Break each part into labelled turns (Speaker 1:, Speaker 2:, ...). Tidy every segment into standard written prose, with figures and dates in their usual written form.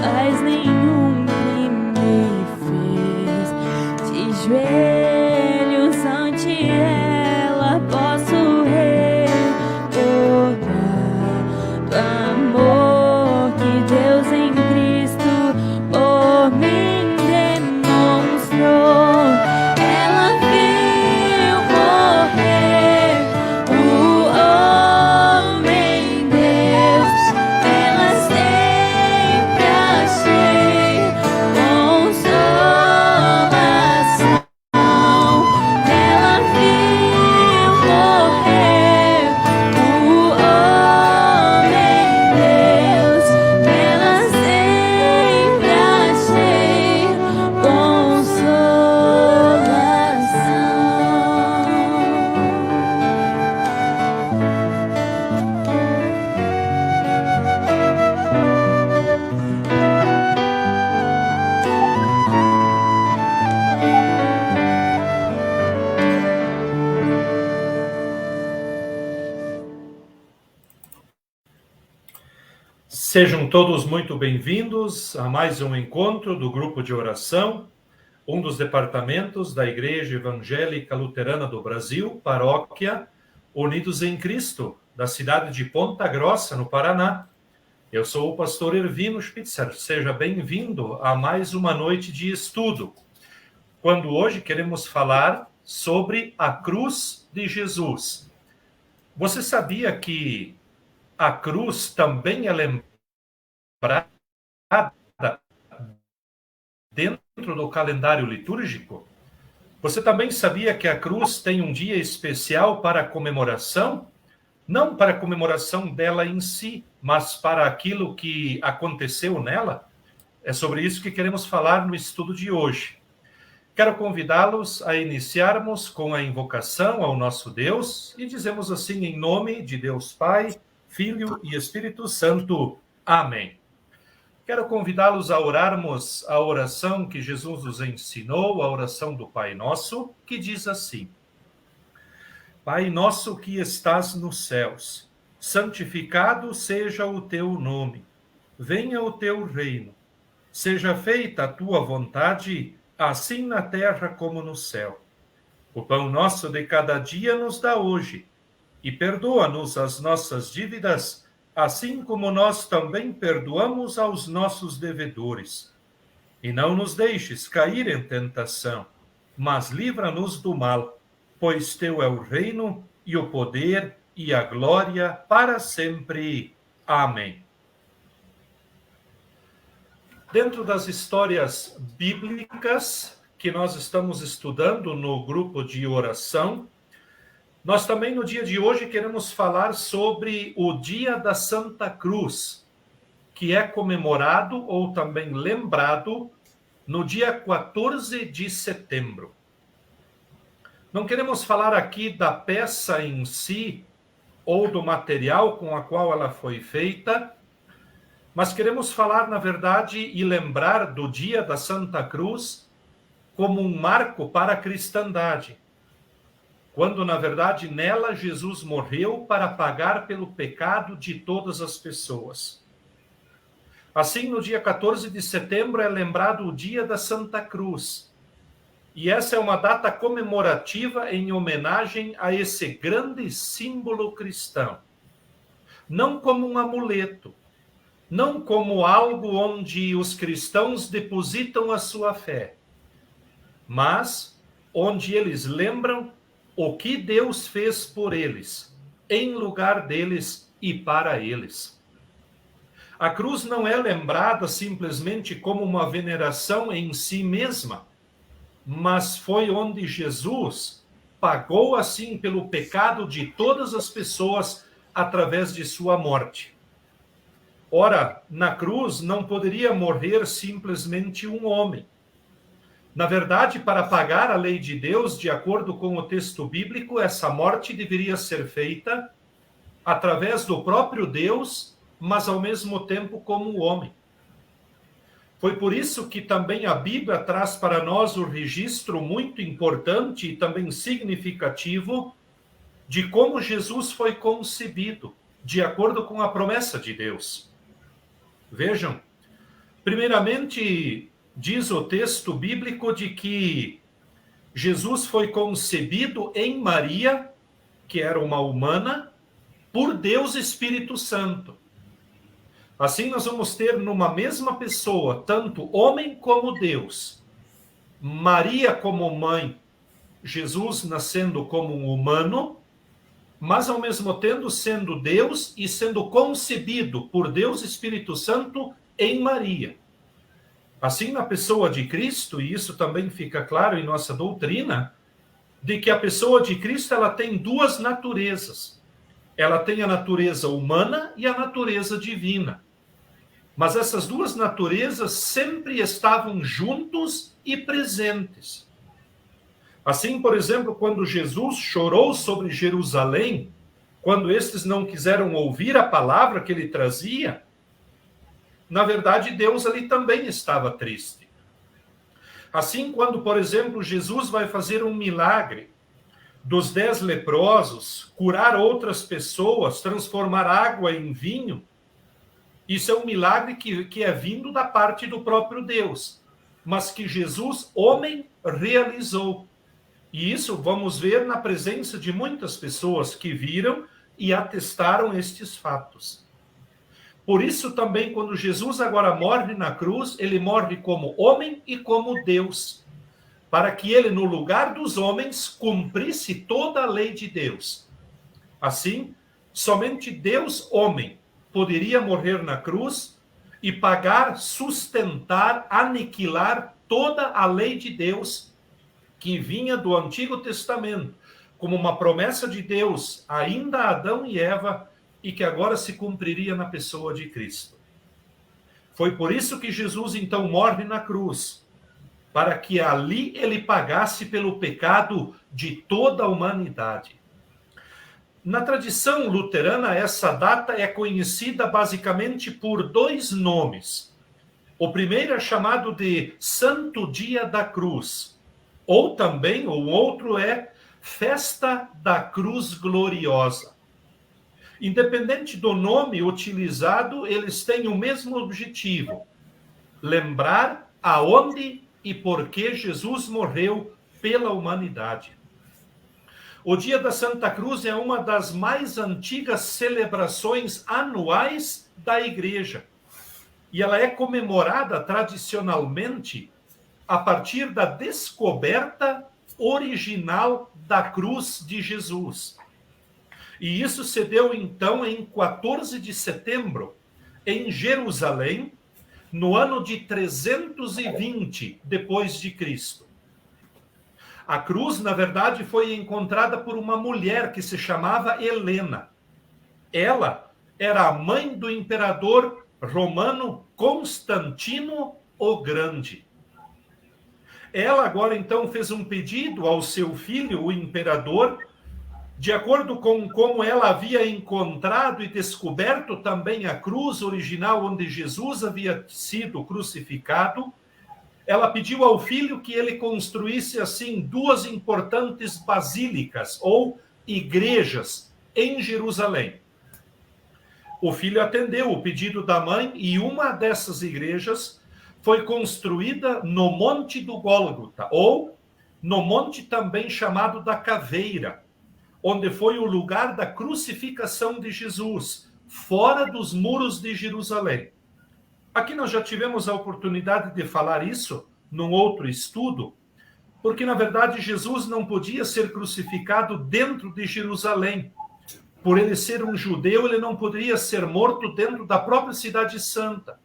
Speaker 1: mas nenhum crime fez. De joelhos ante ela posso recordar do amor que Deus em Cristo por mim demonstrou. Ela viu morrer o homem Deus. Ela sempre achei consolação. Ela viu morrer o homem Deus. Ela sempre achei consolação.
Speaker 2: Sejam todos muito bem-vindos a mais um encontro do Grupo de Oração, um dos departamentos da Igreja Evangélica Luterana do Brasil, Paróquia Unidos em Cristo, da cidade de Ponta Grossa, no Paraná. Eu sou o pastor Ervino Spitzer. Seja bem-vindo a mais uma noite de estudo, quando hoje queremos falar sobre a cruz de Jesus. Você sabia que a cruz também é lembrada dentro do calendário litúrgico? Você também sabia que a cruz tem um dia especial para a comemoração? Não para a comemoração dela em si, mas para aquilo que aconteceu nela? É sobre isso que queremos falar no estudo de hoje. Quero convidá-los a iniciarmos com a invocação ao nosso Deus e dizemos assim em nome de Deus Pai, Filho e Espírito Santo. Amém. Quero convidá-los a orarmos a oração que Jesus nos ensinou, a oração do Pai Nosso, que diz assim: Pai nosso que estás nos céus, santificado seja o teu nome. Venha o teu reino. Seja feita a tua vontade, assim na terra como no céu. O pão nosso de cada dia nos dá hoje, e perdoa-nos as nossas dívidas, assim como nós também perdoamos aos nossos devedores. E não nos deixes cair em tentação, mas livra-nos do mal, pois teu é o reino, e o poder, e a glória para sempre. Amém. Dentro das histórias bíblicas que nós estamos estudando no grupo de oração, nós também, no dia de hoje, queremos falar sobre o Dia da Santa Cruz, que é comemorado ou também lembrado no dia 14 de setembro. Não queremos falar aqui da peça em si ou do material com a qual ela foi feita, mas queremos falar, na verdade, e lembrar do Dia da Santa Cruz como um marco para a cristandade, quando, na verdade, nela Jesus morreu para pagar pelo pecado de todas as pessoas. Assim, no dia 14 de setembro é lembrado o Dia da Santa Cruz. E essa é uma data comemorativa em homenagem a esse grande símbolo cristão. Não como um amuleto, não como algo onde os cristãos depositam a sua fé, mas onde eles lembram o que Deus fez por eles, em lugar deles e para eles. A cruz não é lembrada simplesmente como uma veneração em si mesma, mas foi onde Jesus pagou assim pelo pecado de todas as pessoas através de sua morte. Ora, na cruz não poderia morrer simplesmente um homem. Na verdade, para pagar a lei de Deus, de acordo com o texto bíblico, essa morte deveria ser feita através do próprio Deus, mas ao mesmo tempo como homem. Foi por isso que também a Bíblia traz para nós o registro muito importante e também significativo de como Jesus foi concebido, de acordo com a promessa de Deus. Vejam, Primeiramente, diz o texto bíblico de que Jesus foi concebido em Maria, que era uma humana, por Deus Espírito Santo. Assim, nós vamos ter numa mesma pessoa, tanto homem como Deus. Maria como mãe, Jesus nascendo como um humano, mas ao mesmo tempo sendo Deus e sendo concebido por Deus Espírito Santo em Maria. Assim, na pessoa de Cristo, e isso também fica claro em nossa doutrina, de que a pessoa de Cristo ela tem duas naturezas. Ela tem a natureza humana e a natureza divina. Mas essas duas naturezas sempre estavam juntos e presentes. Assim, por exemplo, quando Jesus chorou sobre Jerusalém, quando estes não quiseram ouvir a palavra que ele trazia, na verdade, Deus ali também estava triste. Assim, quando, por exemplo, Jesus vai fazer um milagre dos 10 leprosos, curar outras pessoas, transformar água em vinho, isso é um milagre que é vindo da parte do próprio Deus, mas que Jesus, homem, realizou. E isso vamos ver na presença de muitas pessoas que viram e atestaram estes fatos. Por isso também, quando Jesus agora morre na cruz, ele morre como homem e como Deus, para que ele, no lugar dos homens, cumprisse toda a lei de Deus. Assim, somente Deus, homem, poderia morrer na cruz e pagar, sustentar, aniquilar toda a lei de Deus que vinha do Antigo Testamento, como uma promessa de Deus ainda a Adão e Eva, e que agora se cumpriria na pessoa de Cristo. Foi por isso que Jesus então morre na cruz, para que ali ele pagasse pelo pecado de toda a humanidade. Na tradição luterana, essa data é conhecida basicamente por 2 nomes. O primeiro é chamado de Santo Dia da Cruz, ou também, o outro é Festa da Cruz Gloriosa. Independente do nome utilizado, eles têm o mesmo objetivo: lembrar aonde e por que Jesus morreu pela humanidade. O Dia da Santa Cruz é uma das mais antigas celebrações anuais da Igreja. E ela é comemorada tradicionalmente a partir da descoberta original da cruz de Jesus. E isso se deu então em 14 de setembro, em Jerusalém, no ano de 320 depois de Cristo. A cruz, na verdade, foi encontrada por uma mulher que se chamava Helena. Ela era a mãe do imperador romano Constantino o Grande. Ela agora então fez um pedido ao seu filho, o imperador, de acordo com como ela havia encontrado e descoberto também a cruz original onde Jesus havia sido crucificado. Ela pediu ao filho que ele construísse assim 2 importantes basílicas ou igrejas em Jerusalém. O filho atendeu o pedido da mãe e uma dessas igrejas foi construída no Monte do Gólgota, ou no monte também chamado da Caveira, onde foi o lugar da crucificação de Jesus, fora dos muros de Jerusalém. Aqui nós já tivemos a oportunidade de falar isso num outro estudo, porque na verdade Jesus não podia ser crucificado dentro de Jerusalém. Por ele ser um judeu, ele não poderia ser morto dentro da própria cidade santa.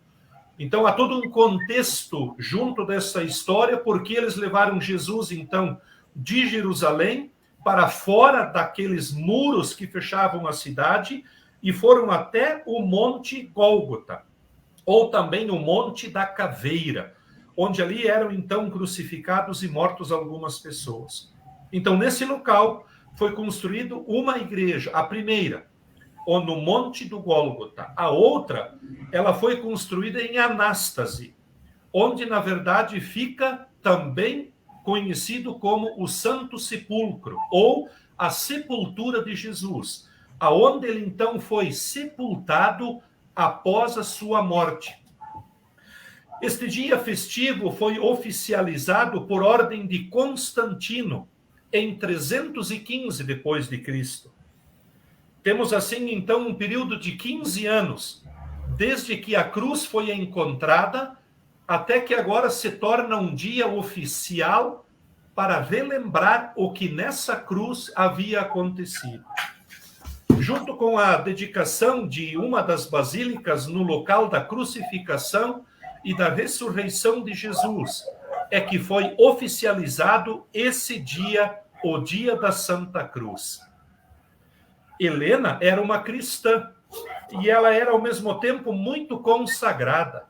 Speaker 2: Então há todo um contexto junto dessa história, porque eles levaram Jesus então de Jerusalém para fora daqueles muros que fechavam a cidade e foram até o Monte Gólgota, ou também o Monte da Caveira, onde ali eram então crucificados e mortos algumas pessoas. Então, nesse local foi construído uma igreja, a primeira, ou no Monte do Gólgota. A outra, ela foi construída em Anástase, onde na verdade fica também conhecido como o Santo Sepulcro, ou a sepultura de Jesus, aonde ele então foi sepultado após a sua morte. Este dia festivo foi oficializado por ordem de Constantino em 315 depois de Cristo. Temos assim então um período de 15 anos, desde que a cruz foi encontrada até que agora se torna um dia oficial para relembrar o que nessa cruz havia acontecido. Junto com a dedicação de uma das basílicas no local da crucificação e da ressurreição de Jesus, é que foi oficializado esse dia, o dia da Santa Cruz. Helena era uma cristã e ela era ao mesmo tempo muito consagrada.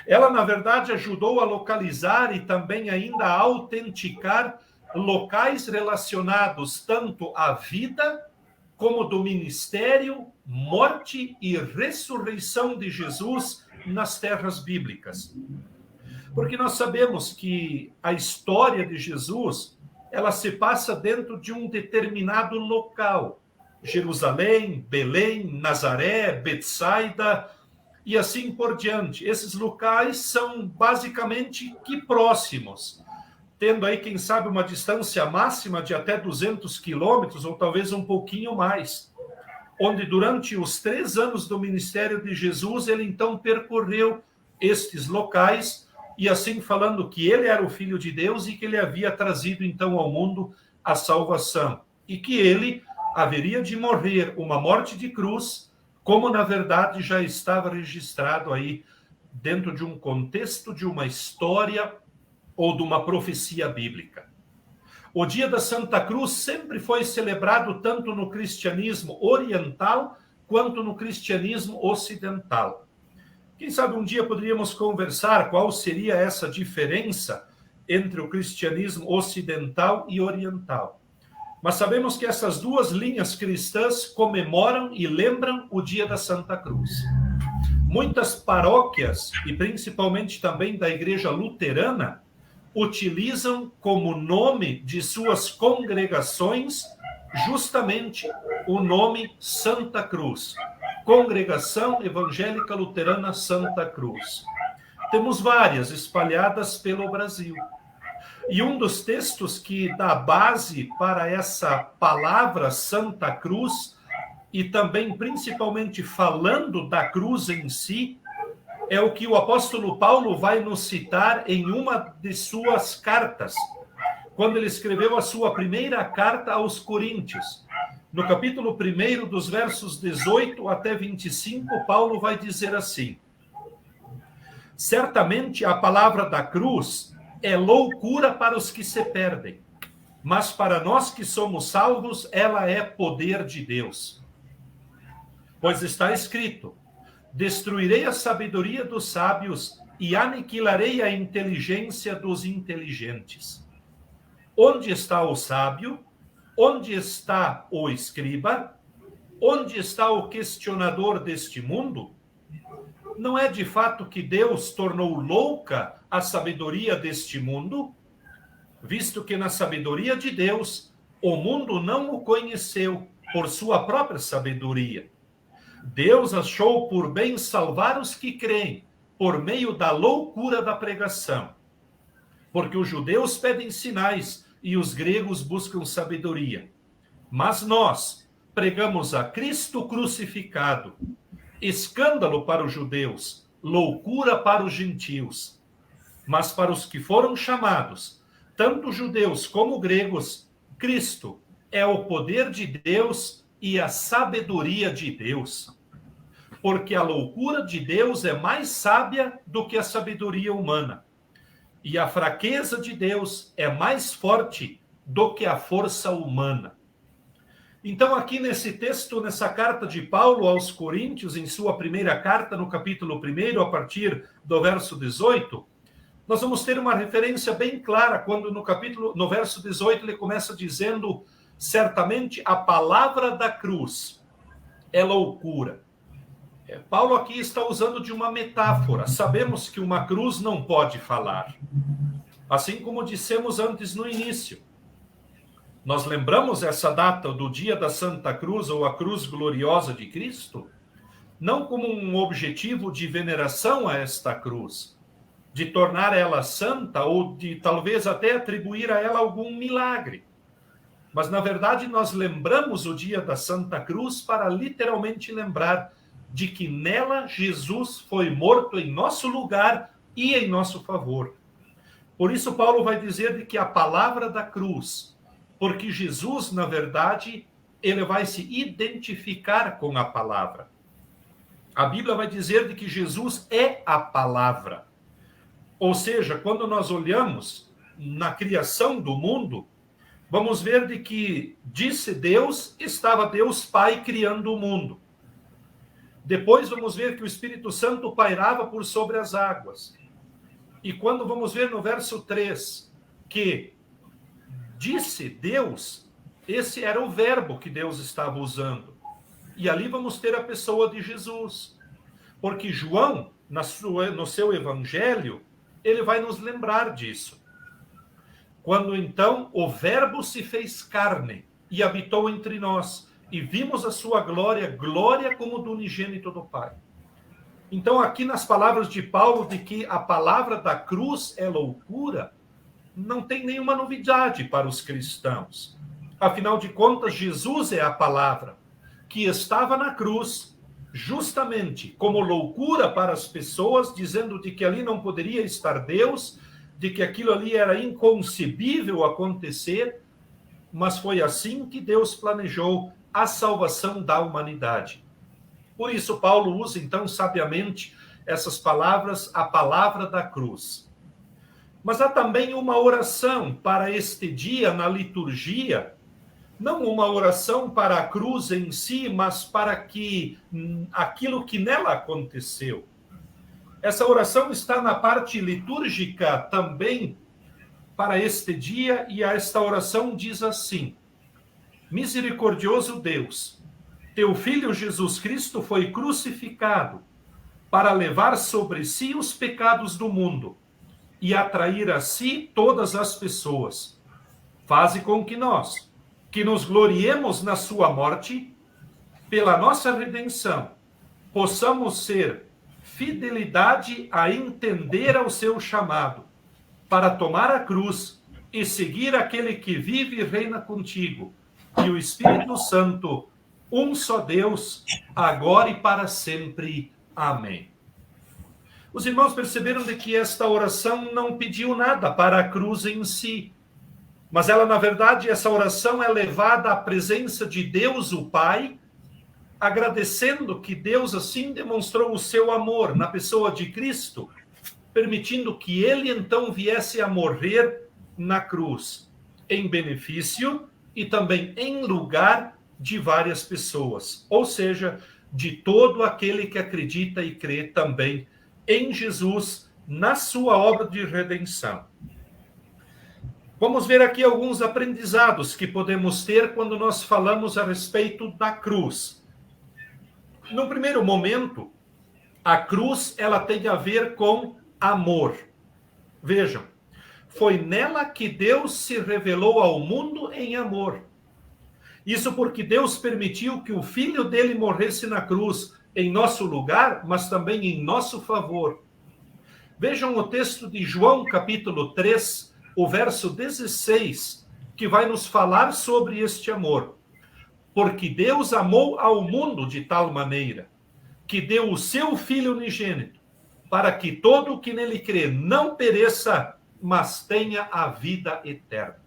Speaker 2: Ela, na verdade, ajudou a localizar e também ainda a autenticar locais relacionados tanto à vida como do ministério, morte e ressurreição de Jesus nas terras bíblicas. Porque nós sabemos que a história de Jesus, ela se passa dentro de um determinado local. Jerusalém, Belém, Nazaré, Betsaida e assim por diante. Esses locais são basicamente que próximos, tendo aí, quem sabe, uma distância máxima de até 200 quilômetros, ou talvez um pouquinho mais, onde durante os 3 anos do ministério de Jesus, ele então percorreu estes locais, e assim falando que ele era o Filho de Deus e que ele havia trazido então ao mundo a salvação, e que ele haveria de morrer uma morte de cruz, como na verdade já estava registrado aí dentro de um contexto de uma história ou de uma profecia bíblica. O dia da Santa Cruz sempre foi celebrado tanto no cristianismo oriental quanto no cristianismo ocidental. Quem sabe um dia poderíamos conversar qual seria essa diferença entre o cristianismo ocidental e oriental. Mas sabemos que essas duas linhas cristãs comemoram e lembram o dia da Santa Cruz. Muitas paróquias, e principalmente também da Igreja Luterana, utilizam como nome de suas congregações justamente o nome Santa Cruz. Congregação Evangélica Luterana Santa Cruz. Temos várias espalhadas pelo Brasil. E um dos textos que dá base para essa palavra Santa Cruz, e também principalmente falando da cruz em si, é o que o apóstolo Paulo vai nos citar em uma de suas cartas, quando ele escreveu a sua primeira carta aos Coríntios. No capítulo 1, dos versos 18 até 25, Paulo vai dizer assim: certamente a palavra da cruz é loucura para os que se perdem, mas para nós que somos salvos, ela é poder de Deus. Pois está escrito: destruirei a sabedoria dos sábios e aniquilarei a inteligência dos inteligentes. Onde está o sábio? Onde está o escriba? Onde está o questionador deste mundo? Não é de fato que Deus tornou louca a sabedoria deste mundo? Visto que na sabedoria de Deus, o mundo não o conheceu por sua própria sabedoria. Deus achou por bem salvar os que creem, por meio da loucura da pregação. Porque os judeus pedem sinais e os gregos buscam sabedoria. Mas nós pregamos a Cristo crucificado, escândalo para os judeus, loucura para os gentios. Mas para os que foram chamados, tanto judeus como gregos, Cristo é o poder de Deus e a sabedoria de Deus. Porque a loucura de Deus é mais sábia do que a sabedoria humana. E a fraqueza de Deus é mais forte do que a força humana. Então, aqui nesse texto, nessa carta de Paulo aos Coríntios, em sua primeira carta, no capítulo 1, a partir do verso 18, nós vamos ter uma referência bem clara, quando no verso 18, ele começa dizendo: certamente a palavra da cruz é loucura. Paulo aqui está usando de uma metáfora. Sabemos que uma cruz não pode falar. Assim como dissemos antes no início. Nós lembramos essa data do dia da Santa Cruz, ou a cruz gloriosa de Cristo, não como um objetivo de veneração a esta cruz, de tornar ela santa ou de talvez até atribuir a ela algum milagre. Mas, na verdade, nós lembramos o dia da Santa Cruz para literalmente lembrar de que nela Jesus foi morto em nosso lugar e em nosso favor. Por isso, Paulo vai dizer de que a palavra da cruz, porque Jesus, na verdade, ele vai se identificar com a palavra. A Bíblia vai dizer de que Jesus é a palavra. Ou seja, quando nós olhamos na criação do mundo, vamos ver de que disse Deus, estava Deus Pai criando o mundo. Depois vamos ver que o Espírito Santo pairava por sobre as águas. E quando vamos ver no verso 3, que disse Deus, esse era o verbo que Deus estava usando. E ali vamos ter a pessoa de Jesus. Porque João, no seu evangelho, ele vai nos lembrar disso. Quando então o verbo se fez carne e habitou entre nós, e vimos a sua glória, glória como do unigênito do Pai. Então, aqui nas palavras de Paulo, de que a palavra da cruz é loucura, não tem nenhuma novidade para os cristãos. Afinal de contas, Jesus é a palavra que estava na cruz, justamente como loucura para as pessoas, dizendo de que ali não poderia estar Deus, de que aquilo ali era inconcebível acontecer, mas foi assim que Deus planejou a salvação da humanidade. Por isso, Paulo usa, então, sabiamente, essas palavras, a palavra da cruz. Mas há também uma oração para este dia na liturgia, não uma oração para a cruz em si, mas para que aquilo que nela aconteceu. Essa oração está na parte litúrgica também para este dia, e esta oração diz assim: Misericordioso Deus, teu Filho Jesus Cristo foi crucificado para levar sobre si os pecados do mundo e atrair a si todas as pessoas. Faze com que nós, que nos gloriemos na sua morte, pela nossa redenção, possamos ser fidelidade a entender ao seu chamado, para tomar a cruz e seguir aquele que vive e reina contigo, e o Espírito Santo, um só Deus, agora e para sempre. Amém. Os irmãos perceberam de que esta oração não pediu nada para a cruz em si, mas ela, na verdade, essa oração é levada à presença de Deus, o Pai, agradecendo que Deus assim demonstrou o seu amor na pessoa de Cristo, permitindo que ele então viesse a morrer na cruz, em benefício e também em lugar de várias pessoas, ou seja, de todo aquele que acredita e crê também em Jesus, na sua obra de redenção. Vamos ver aqui alguns aprendizados que podemos ter quando nós falamos a respeito da cruz. No primeiro momento, a cruz ela tem a ver com amor. Vejam, foi nela que Deus se revelou ao mundo em amor. Isso porque Deus permitiu que o Filho dele morresse na cruz em nosso lugar, mas também em nosso favor. Vejam o texto de João, capítulo 3, o verso 16, que vai nos falar sobre este amor. Porque Deus amou ao mundo de tal maneira que deu o seu Filho unigênito, para que todo o que nele crê não pereça, mas tenha a vida eterna.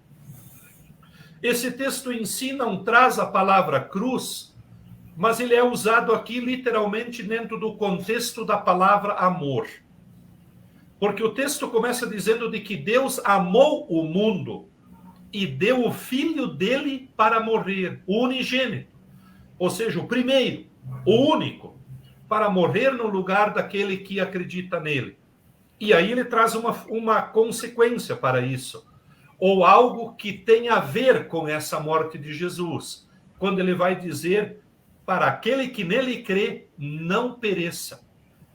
Speaker 2: Esse texto em si não traz a palavra cruz, mas ele é usado aqui literalmente dentro do contexto da palavra amor. Porque o texto começa dizendo de que Deus amou o mundo e deu o Filho dele para morrer, o unigênito, ou seja, o primeiro, o único, para morrer no lugar daquele que acredita nele. E aí ele traz uma consequência para isso, ou algo que tem a ver com essa morte de Jesus, quando ele vai dizer, para aquele que nele crê, não pereça.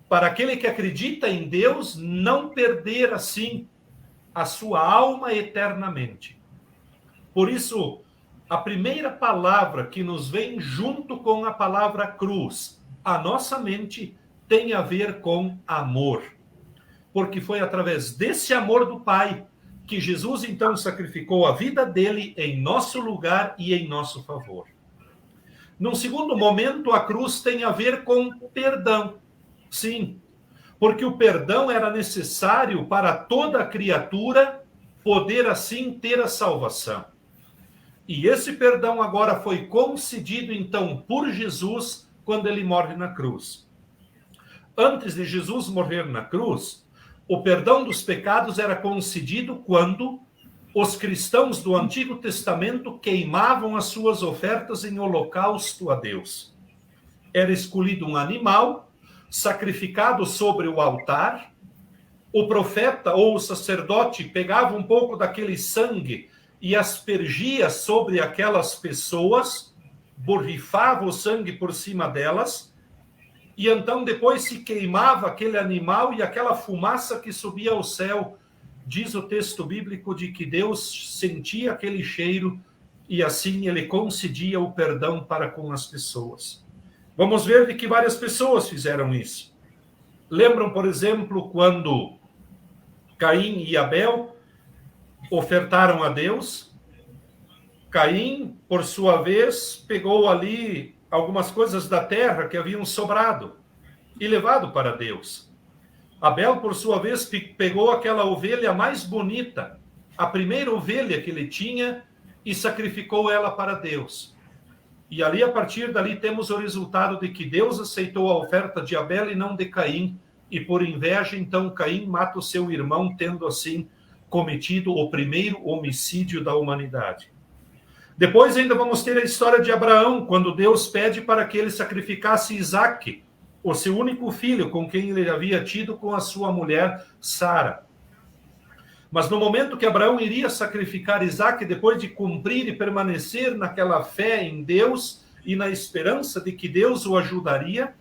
Speaker 2: Para aquele que acredita em Deus, não perder assim a sua alma eternamente. Por isso, a primeira palavra que nos vem junto com a palavra cruz, a nossa mente, tem a ver com amor. porque foi através desse amor do Pai que Jesus então sacrificou a vida dele em nosso lugar e em nosso favor. Num segundo momento, a cruz tem a ver com perdão. Sim, porque o perdão era necessário para toda criatura poder assim ter a salvação. E esse perdão agora foi concedido então por Jesus quando ele morre na cruz. Antes de Jesus morrer na cruz, o perdão dos pecados era concedido quando os cristãos do Antigo Testamento queimavam as suas ofertas em holocausto a Deus. Era escolhido um animal, sacrificado sobre o altar, o profeta ou o sacerdote pegava um pouco daquele sangue e aspergia sobre aquelas pessoas, borrifava o sangue por cima delas, e então depois se queimava aquele animal e aquela fumaça que subia ao céu. Diz o texto bíblico de que Deus sentia aquele cheiro e assim ele concedia o perdão para com as pessoas. Vamos ver de que várias pessoas fizeram isso. Lembram, por exemplo, quando Caim e Abel ofertaram a Deus? Caim, por sua vez, pegou ali algumas coisas da terra que haviam sobrado e levado para Deus. Abel, por sua vez, pegou aquela ovelha mais bonita, a primeira ovelha que ele tinha, e sacrificou ela para Deus. E ali, a partir dali, temos o resultado de que Deus aceitou a oferta de Abel e não de Caim, e por inveja, então, Caim mata o seu irmão, tendo assim cometido o primeiro homicídio da humanidade. Depois ainda vamos ter a história de Abraão, quando Deus pede para que ele sacrificasse Isaque, o seu único filho, com quem ele havia tido com a sua mulher Sara. Mas no momento que Abraão iria sacrificar Isaque, depois de cumprir e permanecer naquela fé em Deus e na esperança de que Deus o ajudaria,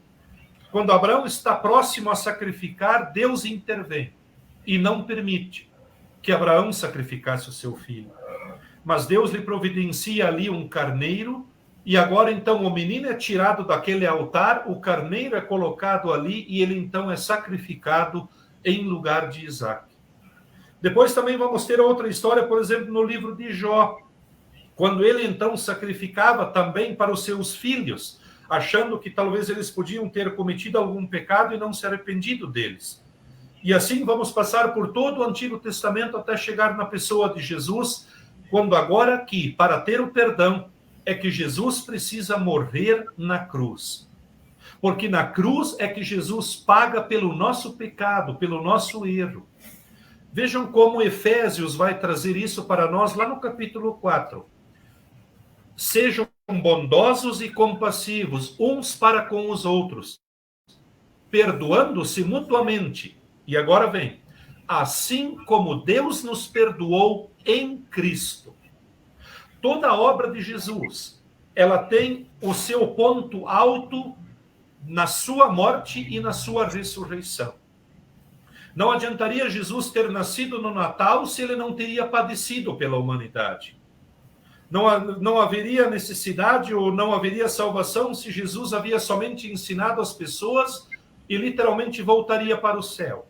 Speaker 2: quando Abraão está próximo a sacrificar, Deus intervém e não permite que Abraão sacrificasse o seu filho. Mas Deus lhe providencia ali um carneiro, e agora então o menino é tirado daquele altar, o carneiro é colocado ali e ele então é sacrificado em lugar de Isaque. Depois também vamos ter outra história, por exemplo, no livro de Jó, quando ele então sacrificava também para os seus filhos, achando que talvez eles podiam ter cometido algum pecado e não se arrependido deles. E assim vamos passar por todo o Antigo Testamento até chegar na pessoa de Jesus, quando agora aqui, para ter o perdão, é que Jesus precisa morrer na cruz. Porque na cruz é que Jesus paga pelo nosso pecado, pelo nosso erro. Vejam como Efésios vai trazer isso para nós lá no capítulo 4. Sejam bondosos e compassivos uns para com os outros, perdoando-se mutuamente. E agora vem, assim como Deus nos perdoou em Cristo. Toda a obra de Jesus, ela tem o seu ponto alto na sua morte e na sua ressurreição. Não adiantaria Jesus ter nascido no Natal se ele não teria padecido pela humanidade. Não haveria necessidade ou não haveria salvação se Jesus havia somente ensinado as pessoas e literalmente voltaria para o céu.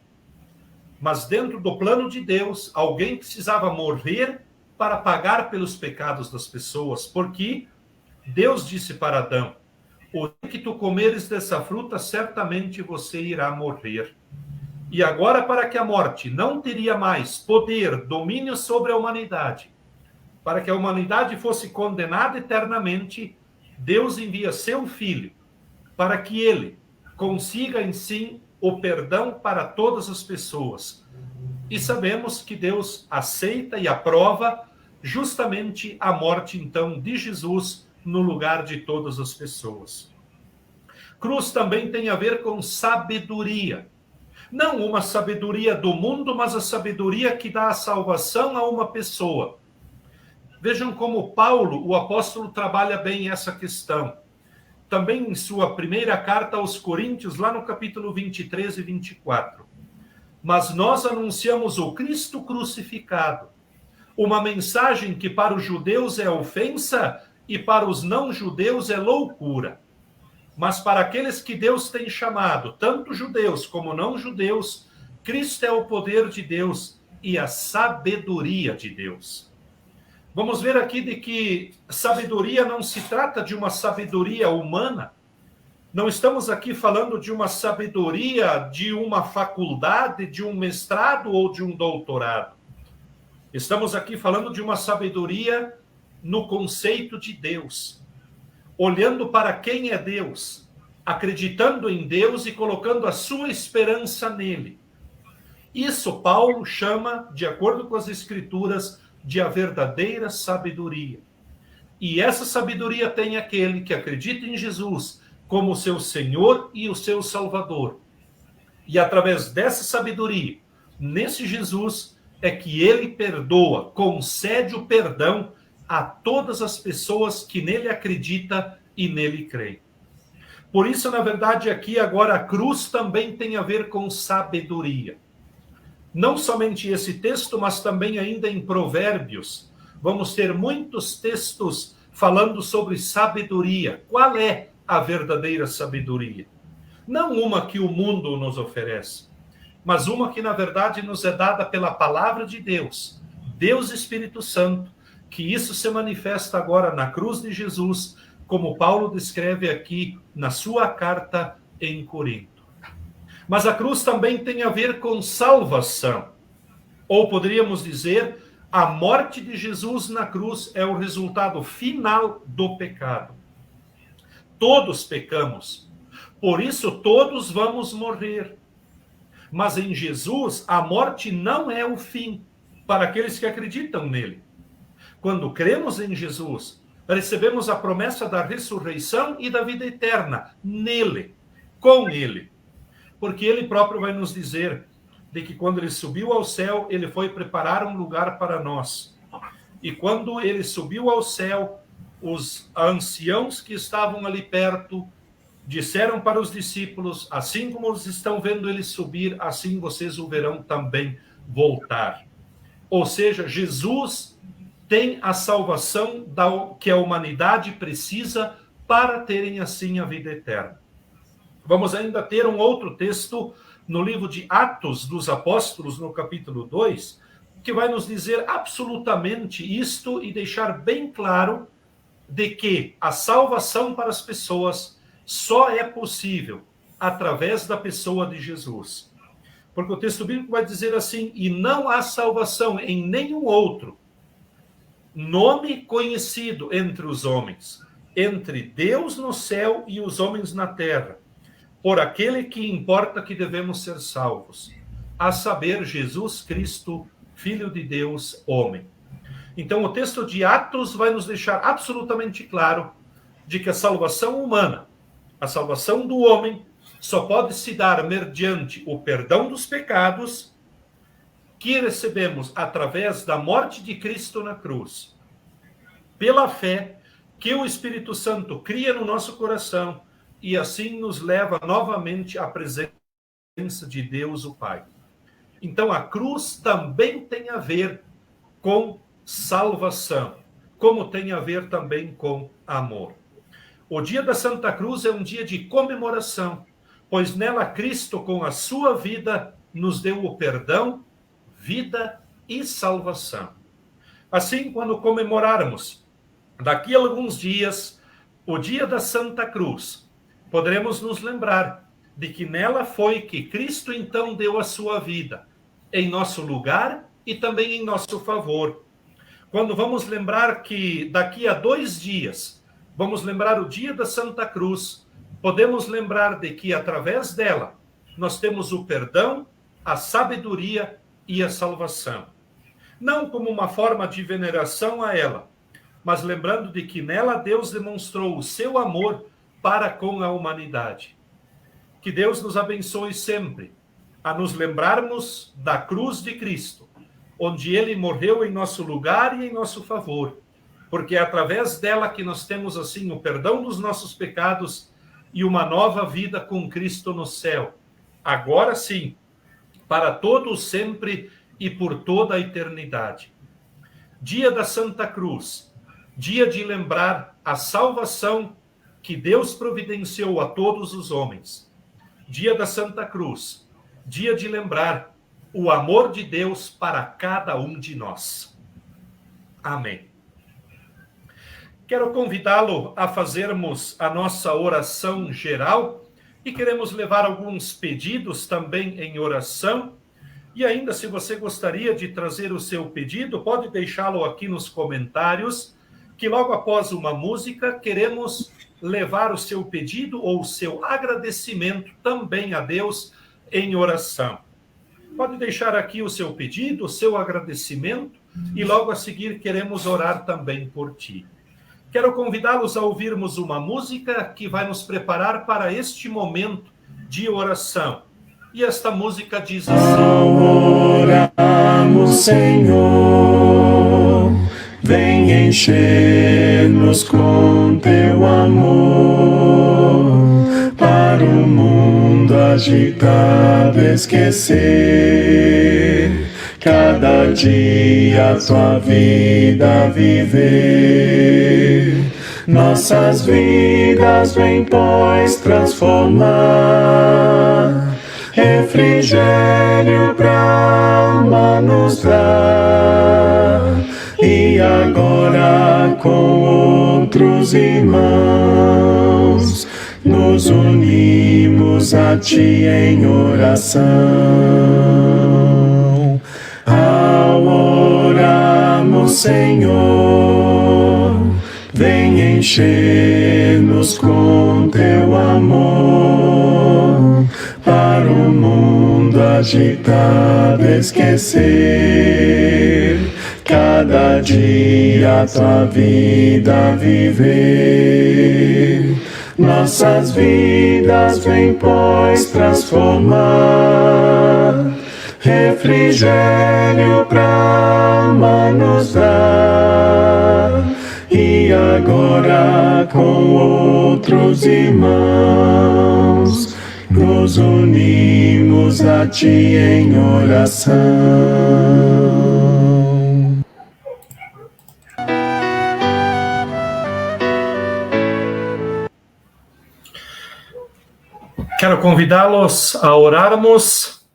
Speaker 2: Mas dentro do plano de Deus, alguém precisava morrer para pagar pelos pecados das pessoas, porque Deus disse para Adão, o dia que tu comeres dessa fruta, certamente você irá morrer. E agora, para que a morte não teria mais poder, domínio sobre a humanidade, para que a humanidade fosse condenada eternamente, Deus envia seu Filho, para que ele consiga em si o perdão para todas as pessoas. E sabemos que Deus aceita e aprova justamente a morte, então, de Jesus no lugar de todas as pessoas. Cruz também tem a ver com sabedoria. Não uma sabedoria do mundo, mas a sabedoria que dá a salvação a uma pessoa. Vejam como Paulo, o apóstolo, trabalha bem essa questão. Também em sua primeira carta aos Coríntios, lá no capítulo 23 e 24. Mas nós anunciamos o Cristo crucificado, uma mensagem que para os judeus é ofensa e para os não-judeus é loucura. Mas para aqueles que Deus tem chamado, tanto judeus como não-judeus, Cristo é o poder de Deus e a sabedoria de Deus. Vamos ver aqui de que sabedoria não se trata de uma sabedoria humana. Não estamos aqui falando de uma sabedoria de uma faculdade, de um mestrado ou de um doutorado. Estamos aqui falando de uma sabedoria no conceito de Deus, olhando para quem é Deus, acreditando em Deus e colocando a sua esperança nele. Isso Paulo chama, de acordo com as Escrituras, de a verdadeira sabedoria. E essa sabedoria tem aquele que acredita em Jesus como seu Senhor e o seu Salvador. E através dessa sabedoria, nesse Jesus, é que ele perdoa, concede o perdão a todas as pessoas que nele acreditam e nele creem. Por isso, na verdade, aqui agora a cruz também tem a ver com sabedoria. Não somente esse texto, mas também ainda em Provérbios, vamos ter muitos textos falando sobre sabedoria. Qual é a verdadeira sabedoria? Não uma que o mundo nos oferece, mas uma que, na verdade, nos é dada pela palavra de Deus, Deus Espírito Santo, que isso se manifesta agora na cruz de Jesus, como Paulo descreve aqui na sua carta em Corinto. Mas a cruz também tem a ver com salvação. Ou poderíamos dizer, a morte de Jesus na cruz é o resultado final do pecado. Todos pecamos, por isso todos vamos morrer. Mas em Jesus, a morte não é o fim para aqueles que acreditam nele. Quando cremos em Jesus, recebemos a promessa da ressurreição e da vida eterna nele, com ele. Porque ele próprio vai nos dizer de que quando ele subiu ao céu, ele foi preparar um lugar para nós. E quando ele subiu ao céu, os anciãos que estavam ali perto disseram para os discípulos: assim como eles estão vendo ele subir, assim vocês o verão também voltar. Ou seja, Jesus tem a salvação que a humanidade precisa para terem assim a vida eterna. Vamos ainda ter um outro texto no livro de Atos dos Apóstolos, no capítulo 2, que vai nos dizer absolutamente isto e deixar bem claro de que a salvação para as pessoas só é possível através da pessoa de Jesus. Porque o texto bíblico vai dizer assim: e não há salvação em nenhum outro nome conhecido entre os homens, entre Deus no céu e os homens na terra, por aquele que importa que devemos ser salvos, a saber, Jesus Cristo, Filho de Deus, homem. Então, o texto de Atos vai nos deixar absolutamente claro de que a salvação humana, a salvação do homem, só pode se dar mediante o perdão dos pecados que recebemos através da morte de Cristo na cruz, pela fé que o Espírito Santo cria no nosso coração e assim nos leva novamente à presença de Deus, o Pai. Então, a cruz também tem a ver com salvação, como tem a ver também com amor. O dia da Santa Cruz é um dia de comemoração, pois nela Cristo, com a sua vida, nos deu o perdão, vida e salvação. Assim, quando comemorarmos daqui a alguns dias o dia da Santa Cruz, poderemos nos lembrar de que nela foi que Cristo então deu a sua vida, em nosso lugar e também em nosso favor. Quando vamos lembrar que daqui a 2 dias, vamos lembrar o dia da Santa Cruz, podemos lembrar de que através dela, nós temos o perdão, a sabedoria e a salvação. Não como uma forma de veneração a ela, mas lembrando de que nela Deus demonstrou o seu amor para com a humanidade. Que Deus nos abençoe sempre a nos lembrarmos da cruz de Cristo, onde ele morreu em nosso lugar e em nosso favor, porque é através dela que nós temos assim o perdão dos nossos pecados e uma nova vida com Cristo no céu. Agora sim, para todos sempre e por toda a eternidade. Dia da Santa Cruz, dia de lembrar a salvação que Deus providenciou a todos os homens. Dia da Santa Cruz, dia de lembrar o amor de Deus para cada um de nós. Amém. Quero convidá-lo a fazermos a nossa oração geral e queremos levar alguns pedidos também em oração. E ainda, se você gostaria de trazer o seu pedido, pode deixá-lo aqui nos comentários, que logo após uma música queremos levar o seu pedido ou o seu agradecimento também a Deus em oração. Pode deixar aqui o seu pedido, o seu agradecimento, e logo a seguir queremos orar também por ti. Quero convidá-los a ouvirmos uma música que vai nos preparar para este momento de oração. E esta música diz assim:
Speaker 3: Oramos, Senhor, vem encher-nos com teu amor, para o mundo agitado esquecer, cada dia a tua vida viver. Nossas vidas vem, pois, transformar, refrigério pra alma nos dar. E agora com outros irmãos nos unimos a ti em oração. Ao orarmos, Senhor, vem encher-nos com teu amor, para o mundo agitado esquecer, cada dia a tua vida viver. Nossas vidas vem, pois, transformar, refrigério pra alma nos dar. E agora com outros irmãos nos unimos a ti em oração.
Speaker 2: Quero convidá-los a orarmos.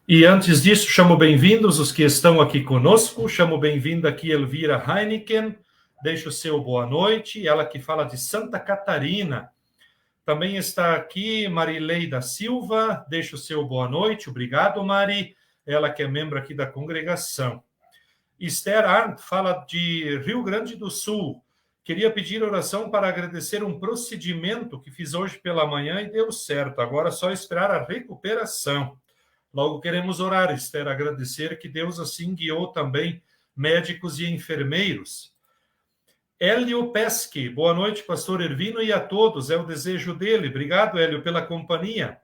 Speaker 2: E antes disso, chamo bem-vindos os que estão aqui conosco. Chamo bem-vinda aqui Elvira Heineken. Deixo o seu boa noite. Ela que fala de Santa Catarina. Também está aqui Marilei da Silva. Deixo o seu boa noite. Obrigado, Mari. Ela que é membro aqui da congregação. Esther Arndt fala de Rio Grande do Sul. Queria pedir oração para agradecer um procedimento que fiz hoje pela manhã e deu certo. Agora é só esperar a recuperação. Logo queremos orar, Esther, agradecer que Deus assim guiou também médicos e enfermeiros. Hélio Pesque, boa noite, pastor Ervino, e a todos, é o desejo dele. Obrigado, Hélio, pela companhia.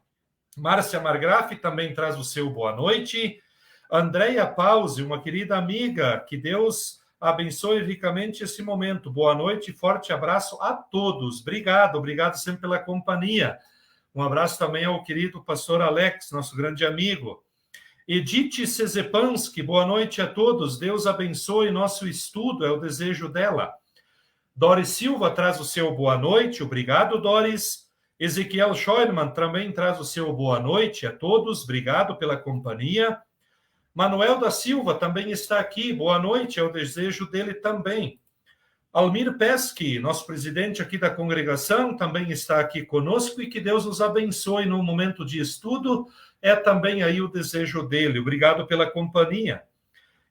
Speaker 2: Márcia Margrafe também traz o seu boa noite. Andréia Pause, uma querida amiga, que Deus abençoe ricamente esse momento. Boa noite e forte abraço a todos. Obrigado sempre pela companhia. Um abraço também ao querido pastor Alex, nosso grande amigo. Edith Cezepanski, boa noite a todos. Deus abençoe nosso estudo, é o desejo dela. Doris Silva traz o seu boa noite. Obrigado, Doris. Ezequiel Scheuermann também traz o seu boa noite a todos. Obrigado pela companhia. Manuel da Silva também está aqui. Boa noite, é o desejo dele também. Almir Pesque, nosso presidente aqui da congregação, também está aqui conosco e que Deus nos abençoe no momento de estudo. É também aí o desejo dele. Obrigado pela companhia.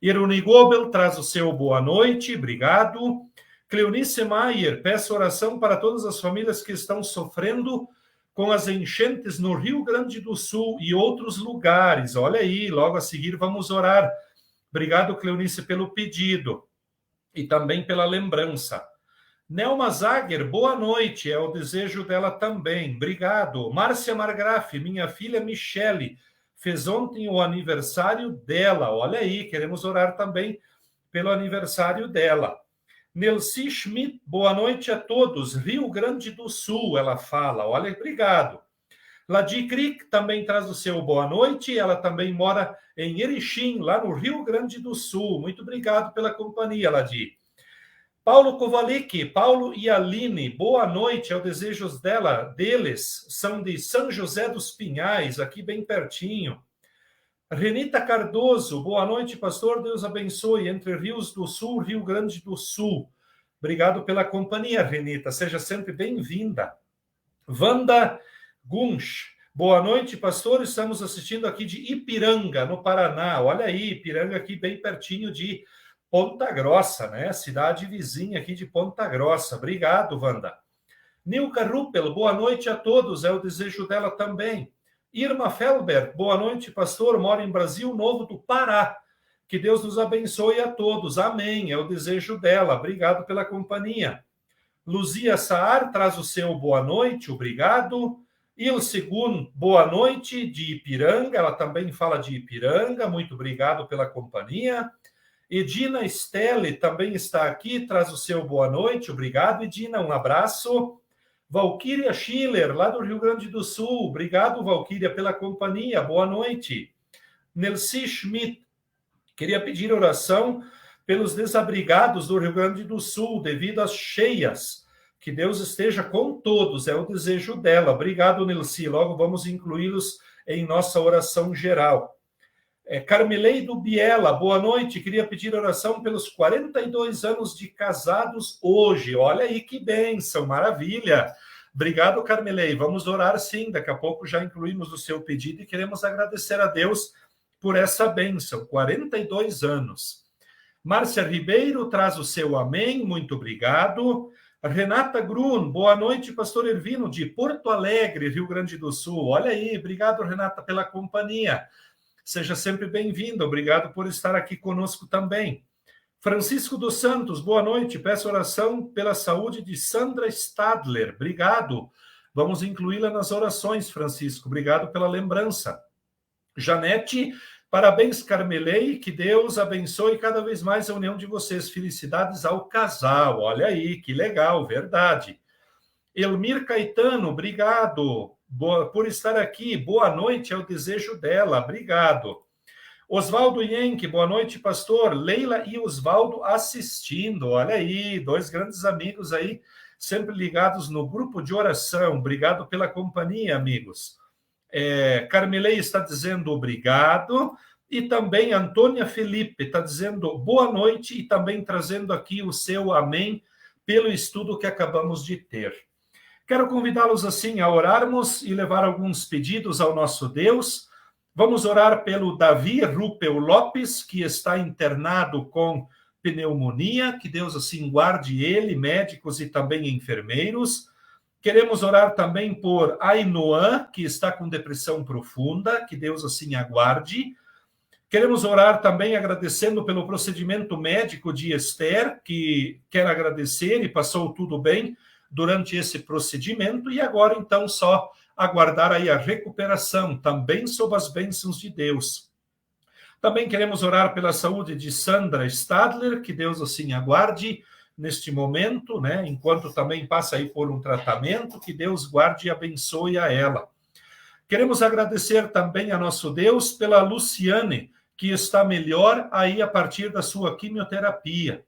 Speaker 2: Iruni Gobel traz o seu boa noite. Obrigado. Cleonice Maier, peço oração para todas as famílias que estão sofrendo com as enchentes no Rio Grande do Sul e outros lugares. Olha aí, logo a seguir vamos orar. Obrigado, Cleonice, pelo pedido e também pela lembrança. Nelma Zager, boa noite, é o desejo dela também. Obrigado. Márcia Margrafe, minha filha Michele, fez ontem o aniversário dela. Olha aí, queremos orar também pelo aniversário dela. Nelci Schmidt, boa noite a todos. Rio Grande do Sul, ela fala. Olha, obrigado. Ladi Crick também traz o seu boa noite. Ela também mora em Erechim, lá no Rio Grande do Sul. Muito obrigado pela companhia, Ladi. Paulo Kovalik, Paulo e Aline, boa noite. É o desejo deles. São de São José dos Pinhais, aqui bem pertinho. Renita Cardoso, boa noite, pastor, Deus abençoe. Entre Rios do Sul, Rio Grande do Sul. Obrigado pela companhia, Renita, seja sempre bem-vinda. Wanda Gunsch, boa noite, pastor, estamos assistindo aqui de Ipiranga, no Paraná. Olha aí, Ipiranga aqui bem pertinho de Ponta Grossa, né? Cidade vizinha aqui de Ponta Grossa. Obrigado, Wanda. Nilka Ruppel, boa noite a todos, é o desejo dela também. Irma Felber, boa noite, pastor, mora em Brasil Novo do Pará. Que Deus nos abençoe a todos, amém, é o desejo dela. Obrigado pela companhia. Luzia Saar traz o seu boa noite, obrigado. Ilsegun, boa noite, de Ipiranga, ela também fala de Ipiranga, muito obrigado pela companhia. Edina Stelle também está aqui, traz o seu boa noite, obrigado, Edina, um abraço. Valquíria Schiller, lá do Rio Grande do Sul, obrigado, Valquíria, pela companhia, boa noite. Nelci Schmidt, queria pedir oração pelos desabrigados do Rio Grande do Sul, devido às cheias. Que Deus esteja com todos, é o desejo dela. Obrigado, Nelci. Logo vamos incluí-los em nossa oração geral. Carmeleido Biela, boa noite. Queria pedir oração pelos 42 anos de casados hoje. Olha aí que bênção, maravilha. Obrigado, Carmelei. Vamos orar sim. Daqui a pouco já incluímos o seu pedido e queremos agradecer a Deus por essa bênção. 42 anos. Márcia Ribeiro traz o seu amém. Muito obrigado. Renata Grun, boa noite, pastor Ervino, de Porto Alegre, Rio Grande do Sul. Olha aí, obrigado, Renata, pela companhia. Seja sempre bem-vinda, obrigado por estar aqui conosco também. Francisco dos Santos, boa noite, peço oração pela saúde de Sandra Stadler, obrigado. Vamos incluí-la nas orações, Francisco, obrigado pela lembrança. Janete, parabéns, Carmelei, que Deus abençoe cada vez mais a união de vocês, felicidades ao casal, olha aí, que legal, verdade. Elmir Caetano, obrigado por estar aqui, boa noite, é o desejo dela, obrigado. Oswaldo Yenck, boa noite, pastor. Leila e Oswaldo assistindo, olha aí, dois grandes amigos aí, sempre ligados no grupo de oração, obrigado pela companhia, amigos. Carmelei está dizendo obrigado, e também Antônia Felipe está dizendo boa noite e também trazendo aqui o seu amém pelo estudo que acabamos de ter. Quero convidá-los assim a orarmos e levar alguns pedidos ao nosso Deus. Vamos orar pelo Davi Ruppel Lopes, que está internado com pneumonia, que Deus assim guarde ele, médicos e também enfermeiros. Queremos orar também por Ainoan, que está com depressão profunda, que Deus assim aguarde. Queremos orar também agradecendo pelo procedimento médico de Esther, que quer agradecer e passou tudo bem durante esse procedimento, e agora então só aguardar aí a recuperação, também sob as bênçãos de Deus. Também queremos orar pela saúde de Sandra Stadler, que Deus assim aguarde neste momento, né, enquanto também passa aí por um tratamento, que Deus guarde e abençoe a ela. Queremos agradecer também a nosso Deus pela Luciane, que está melhor aí a partir da sua quimioterapia.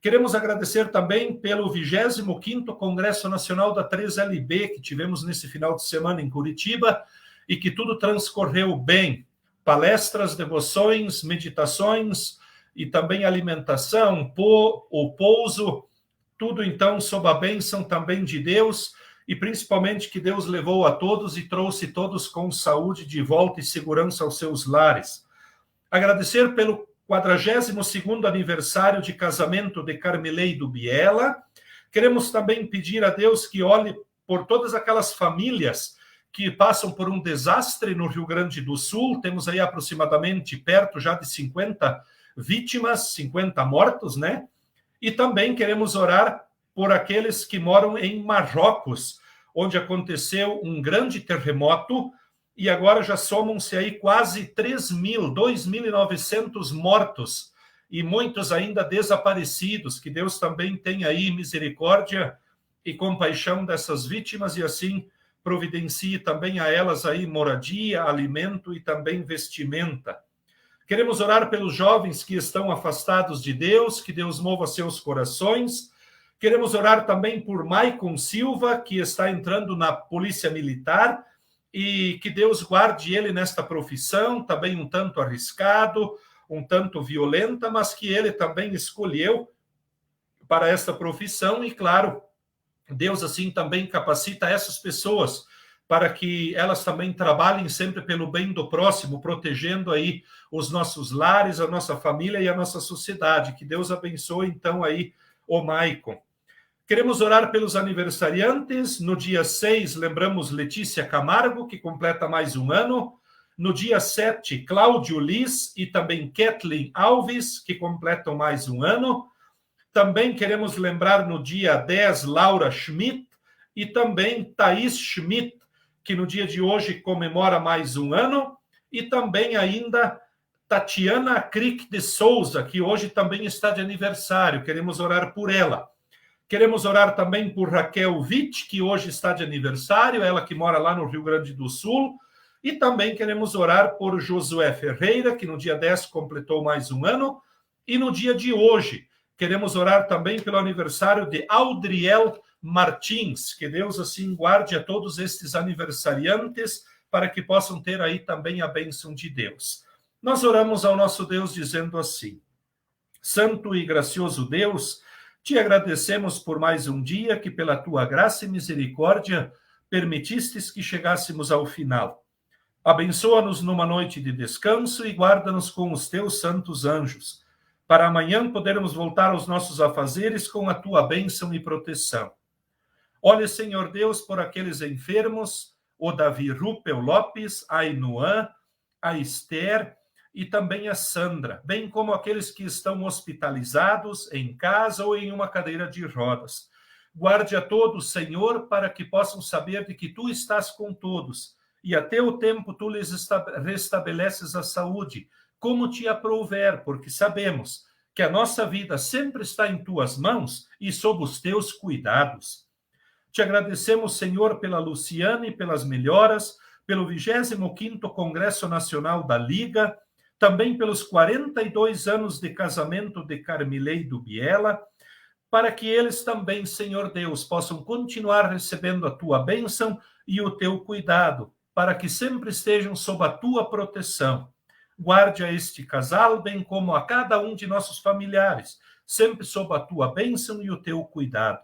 Speaker 2: Queremos agradecer também pelo 25º Congresso Nacional da 3LB, que tivemos nesse final de semana em Curitiba, e que tudo transcorreu bem. Palestras, devoções, meditações e também alimentação, o pouso, tudo então sob a bênção também de Deus, e principalmente que Deus levou a todos e trouxe todos com saúde de volta e segurança aos seus lares. Agradecer pelo 42º aniversário de casamento de Carmelei do Biela. Queremos também pedir a Deus que olhe por todas aquelas famílias que passam por um desastre no Rio Grande do Sul. Temos aí aproximadamente perto já de 50 vítimas, 50 mortos, né? E também queremos orar por aqueles que moram em Marrocos, onde aconteceu um grande terremoto, e agora já somam-se aí quase 2.900 mortos, e muitos ainda desaparecidos. Que Deus também tenha aí misericórdia e compaixão dessas vítimas, e assim providencie também a elas aí moradia, alimento e também vestimenta. Queremos orar pelos jovens que estão afastados de Deus, que Deus mova seus corações. Queremos orar também por Maicon Silva, que está entrando na Polícia Militar, e que Deus guarde ele nesta profissão, também um tanto arriscado, um tanto violenta, mas que ele também escolheu para esta profissão e, claro, Deus assim também capacita essas pessoas para que elas também trabalhem sempre pelo bem do próximo, protegendo aí os nossos lares, a nossa família e a nossa sociedade. Que Deus abençoe então aí o Maicon. Queremos orar pelos aniversariantes. No dia 6, lembramos Letícia Camargo, que completa mais um ano. No dia 7, Cláudio Liz e também Kathleen Alves, que completam mais um ano. Também queremos lembrar no dia 10, Laura Schmidt e também Thaís Schmidt, que no dia de hoje comemora mais um ano. E também ainda Tatiana Crick de Souza, que hoje também está de aniversário. Queremos orar por ela. Queremos orar também por Raquel Witt, que hoje está de aniversário, ela que mora lá no Rio Grande do Sul. E também queremos orar por Josué Ferreira, que no dia 10 completou mais um ano. E no dia de hoje, queremos orar também pelo aniversário de Audriel Martins. Que Deus assim guarde a todos estes aniversariantes para que possam ter aí também a bênção de Deus. Nós oramos ao nosso Deus dizendo assim: Santo e gracioso Deus, te agradecemos por mais um dia que, pela tua graça e misericórdia, permitistes que chegássemos ao final. Abençoa-nos numa noite de descanso e guarda-nos com os teus santos anjos, para amanhã podermos voltar aos nossos afazeres com a tua bênção e proteção. Olha, Senhor Deus, por aqueles enfermos, o Davi Rupel Lopes, a Inuã, a Esther e também a Sandra, bem como aqueles que estão hospitalizados em casa ou em uma cadeira de rodas. Guarde a todos, Senhor, para que possam saber de que tu estás com todos e a teu tempo tu lhes restabeleces a saúde, como te aprouver, porque sabemos que a nossa vida sempre está em tuas mãos e sob os teus cuidados. Te agradecemos, Senhor, pela Luciana e pelas melhoras, pelo 25º Congresso Nacional da Liga, também pelos 42 anos de casamento de Carmilei do Biela, para que eles também, Senhor Deus, possam continuar recebendo a tua bênção e o teu cuidado, para que sempre estejam sob a tua proteção. Guarde a este casal, bem como a cada um de nossos familiares, sempre sob a tua bênção e o teu cuidado.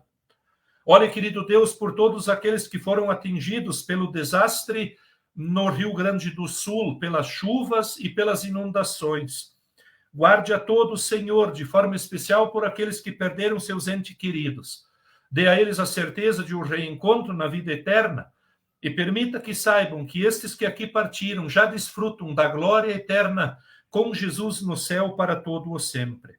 Speaker 2: Olha, querido Deus, por todos aqueles que foram atingidos pelo desastre no Rio Grande do Sul, pelas chuvas e pelas inundações. Guarde a todos, Senhor, de forma especial por aqueles que perderam seus entes queridos. Dê a eles a certeza de um reencontro na vida eterna e permita que saibam que estes que aqui partiram já desfrutam da glória eterna com Jesus no céu para todo o sempre.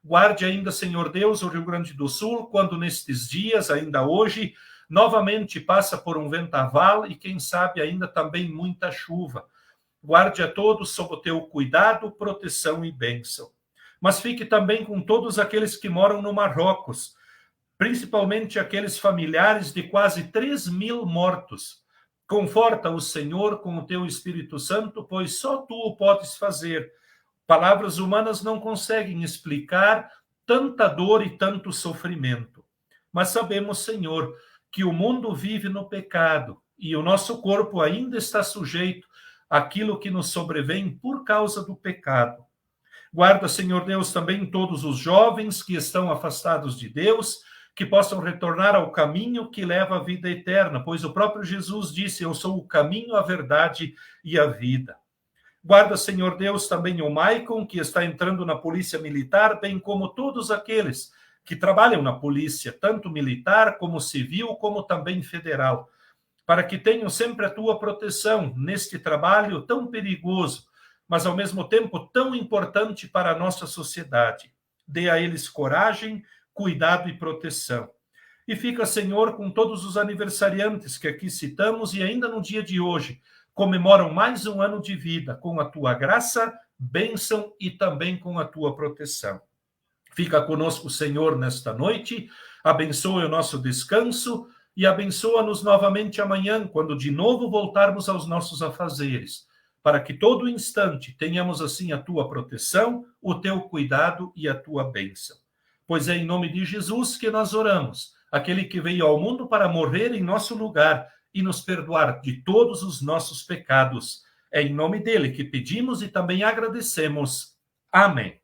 Speaker 2: Guarde ainda, Senhor Deus, o Rio Grande do Sul, quando nestes dias, ainda hoje, novamente passa por um vendaval e, quem sabe, ainda também muita chuva. Guarde a todos sob o teu cuidado, proteção e bênção. Mas fique também com todos aqueles que moram no Marrocos, principalmente aqueles familiares de quase 3.000 mortos. Conforta o Senhor com o teu Espírito Santo, pois só tu o podes fazer. Palavras humanas não conseguem explicar tanta dor e tanto sofrimento. Mas sabemos, Senhor, que o mundo vive no pecado e o nosso corpo ainda está sujeito àquilo que nos sobrevém por causa do pecado. Guarda, Senhor Deus, também todos os jovens que estão afastados de Deus, que possam retornar ao caminho que leva à vida eterna, pois o próprio Jesus disse: eu sou o caminho, a verdade e a vida. Guarda, Senhor Deus, também o Maicon, que está entrando na polícia militar, bem como todos aqueles que trabalham na polícia, tanto militar como civil, como também federal, para que tenham sempre a tua proteção neste trabalho tão perigoso, mas ao mesmo tempo tão importante para a nossa sociedade. Dê a eles coragem, cuidado e proteção. E fica, Senhor, com todos os aniversariantes que aqui citamos e ainda no dia de hoje comemoram mais um ano de vida com a tua graça, bênção e também com a tua proteção. Fica conosco, Senhor, nesta noite, abençoe o nosso descanso e abençoa-nos novamente amanhã, quando de novo voltarmos aos nossos afazeres, para que todo instante tenhamos assim a tua proteção, o teu cuidado e a tua bênção. Pois é em nome de Jesus que nós oramos, aquele que veio ao mundo para morrer em nosso lugar e nos perdoar de todos os nossos pecados. É em nome dele que pedimos e também agradecemos. Amém.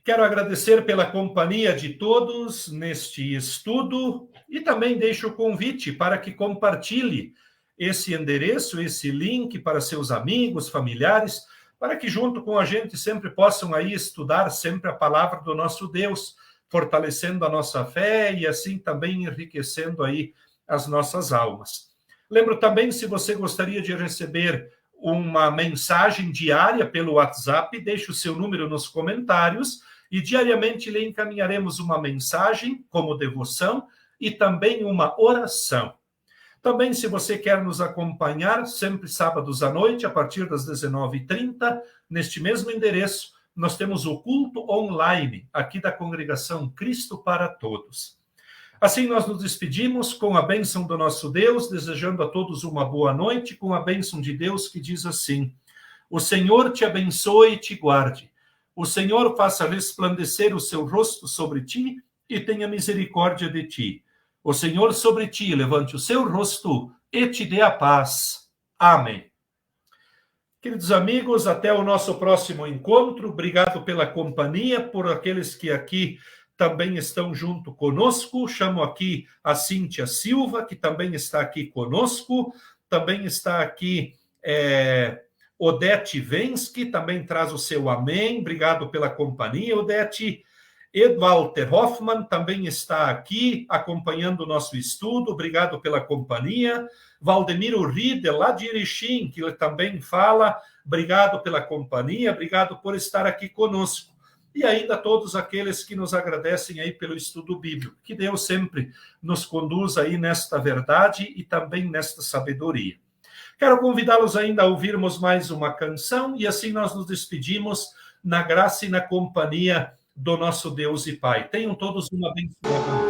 Speaker 2: Quero agradecer pela companhia de todos neste estudo e também deixo o convite para que compartilhe esse endereço, esse link para seus amigos, familiares, para que junto com a gente sempre possam aí estudar sempre a palavra do nosso Deus, fortalecendo a nossa fé e assim também enriquecendo aí as nossas almas. Lembro também, se você gostaria de receber uma mensagem diária pelo WhatsApp, deixe o seu número nos comentários e diariamente lhe encaminharemos uma mensagem como devoção e também uma oração. Também, se você quer nos acompanhar, sempre sábados à noite, a partir das 19h30, neste mesmo endereço, nós temos o culto online, aqui da congregação Cristo para Todos. Assim, nós nos despedimos com a bênção do nosso Deus, desejando a todos uma boa noite, com a bênção de Deus que diz assim: o Senhor te abençoe e te guarde. O Senhor faça resplandecer o seu rosto sobre ti e tenha misericórdia de ti. O Senhor sobre ti levante o seu rosto e te dê a paz. Amém. Queridos amigos, até o nosso próximo encontro. Obrigado pela companhia, por aqueles que aqui também estão junto conosco. Chamo aqui a Cíntia Silva, que também está aqui conosco. Também está aqui Odete Vensky, também traz o seu amém. Obrigado pela companhia, Odete. Walter Hoffmann também está aqui acompanhando o nosso estudo. Obrigado pela companhia. Valdemiro Riedel, lá de Erechim, que também fala. Obrigado pela companhia, obrigado por estar aqui conosco. E ainda todos aqueles que nos agradecem aí pelo estudo bíblico. Que Deus sempre nos conduza aí nesta verdade e também nesta sabedoria. Quero convidá-los ainda a ouvirmos mais uma canção e assim nós nos despedimos na graça e na companhia do nosso Deus e Pai. Tenham todos uma abençoada.